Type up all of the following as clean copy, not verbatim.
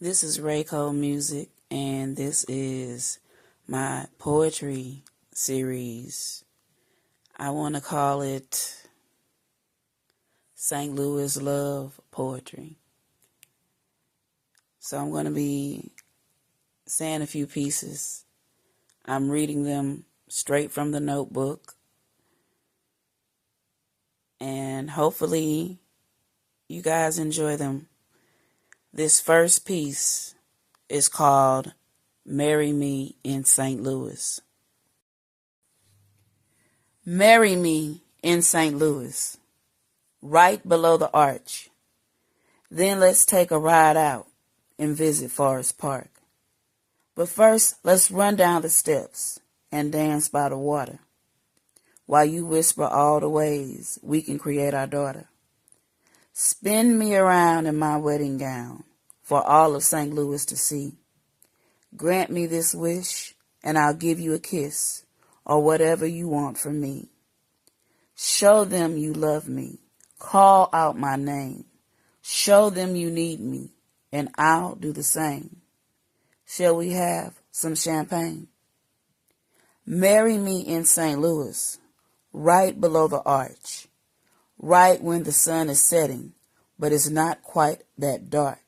This is Raye Cole music, and this is my poetry series. I want to call it St. Louis Love Poetry. So I'm going to be saying a few pieces. I'm reading them straight from the notebook, and hopefully you guys enjoy them. This first piece is called Marry Me in St. Louis. Marry me in St. Louis, right below the arch. Then let's take a ride out and visit Forest Park. But first, let's run down the steps and dance by the water, while you whisper all the ways we can create our daughter. Spin me around in my wedding gown for all of St. Louis to see. Grant me this wish, and I'll give you a kiss, or whatever you want from me. Show them you love me. Call out my name. Show them you need me, and I'll do the same. Shall we have some champagne? Marry me in St. Louis, right below the arch, right when the sun is setting, but it's not quite that dark,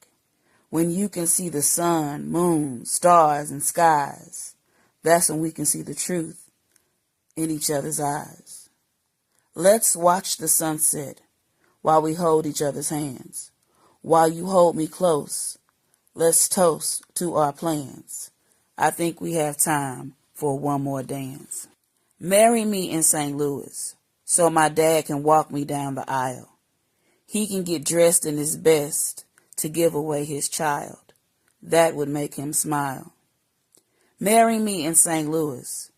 when you can see the sun, moon, stars, and skies. That's when we can see the truth in each other's eyes. Let's watch the sunset while we hold each other's hands. While you hold me close, let's toast to our plans. I think we have time for one more dance. Marry me in St. Louis so my dad can walk me down the aisle. He can get dressed in his best to give away his child. That would make him smile. Marry me in St. Louis,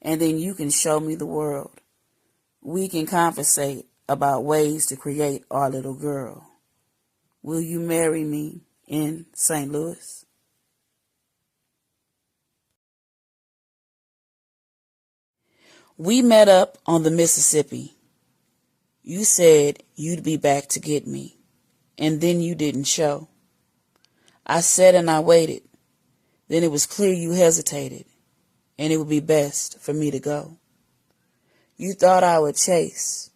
and then you can show me the world. We can conversate about ways to create our little girl. Will you marry me in St. Louis? We met up on the Mississippi. You said you'd be back to get me, and then you didn't show. I sat and I waited. Then it was clear you hesitated, and it would be best for me to go. You thought I would chase,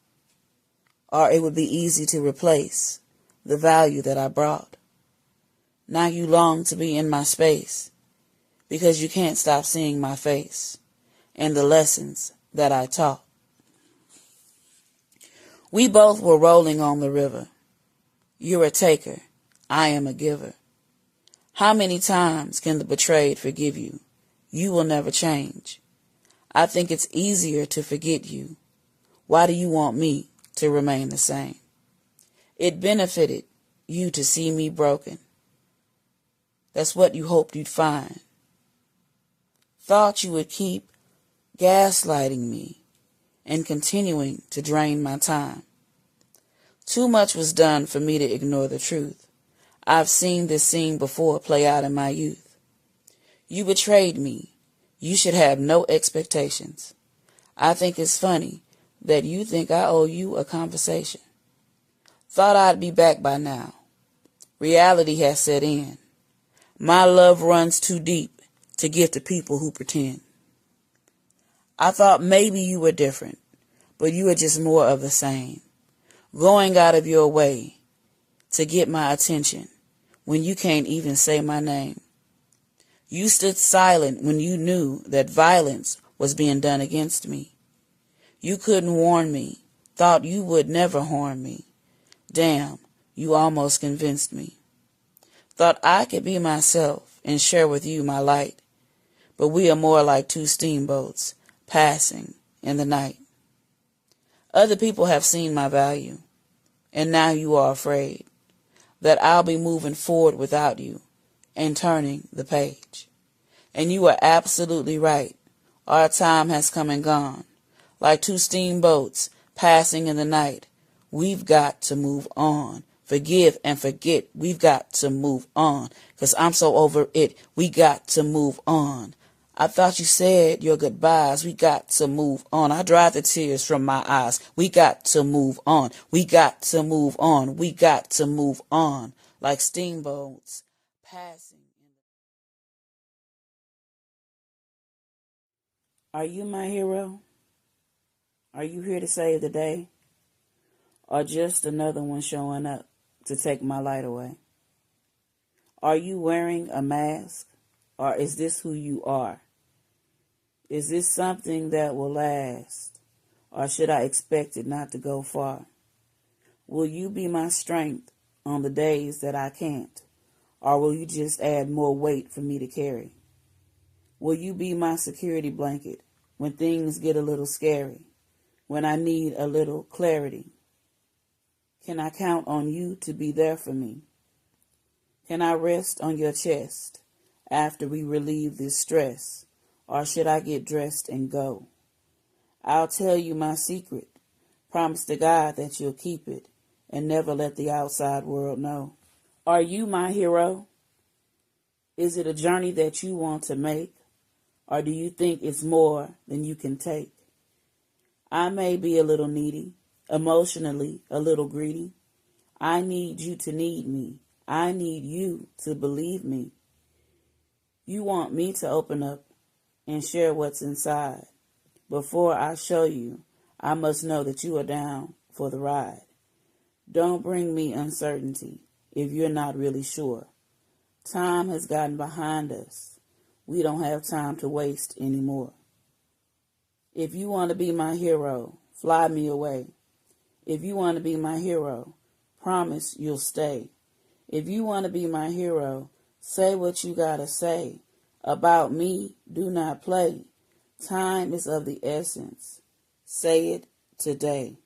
or it would be easy to replace the value that I brought. Now you long to be in my space, because you can't stop seeing my face and the lessons that I taught. We both were rolling on the river. You're a taker, I am a giver. How many times can the betrayed forgive you? You will never change. I think it's easier to forget you. Why do you want me to remain the same? It benefited you to see me broken. That's what you hoped you'd find. Thought you would keep gaslighting me and continuing to drain my time. Too much was done for me to ignore the truth. I've seen this scene before play out in my youth. You betrayed me. You should have no expectations. I think it's funny that you think I owe you a conversation. Thought I'd be back by now. Reality has set in. My love runs too deep to give to people who pretend. I thought maybe you were different, but you are just more of the same. Going out of your way to get my attention when you can't even say my name. You stood silent when you knew that violence was being done against me. You couldn't warn me, thought you would never harm me. Damn, you almost convinced me. Thought I could be myself and share with you my light, but we are more like two steamboats passing in the night. Other people have seen my value, and now you are afraid that I'll be moving forward without you and turning the page. And you are absolutely right. Our time has come and gone. Like two steamboats passing in the night, we've got to move on. Forgive and forget. We've got to move on. 'Cause I'm so over it. We got to move on. I thought you said your goodbyes. We got to move on. I dried the tears from my eyes. We got to move on. We got to move on. We got to move on. Like steamboats passing. Are you my hero? Are you here to save the day? Or just another one showing up to take my light away? Are you wearing a mask? Or is this who you are? Is this something that will last? Or should I expect it not to go far? Will you be my strength on the days that I can't? Or will you just add more weight for me to carry? Will you be my security blanket when things get a little scary? When I need a little clarity? Can I count on you to be there for me? Can I rest on your chest after we relieve this stress? Or should I get dressed and go? I'll tell you my secret. Promise to God that you'll keep it and never let the outside world know. Are you my hero? Is it a journey that you want to make? Or do you think it's more than you can take? I may be a little needy, emotionally a little greedy. I need you to need me. I need you to believe me. You want me to open up and share what's inside. Before I show you, I must know that you are down for the ride. Don't bring me uncertainty if you're not really sure. Time has gotten behind us. We don't have time to waste anymore. If you want to be my hero, fly me away. If you want to be my hero, promise you'll stay. If you want to be my hero, say what you gotta say. About me, do not play. Time is of the essence. Say it today.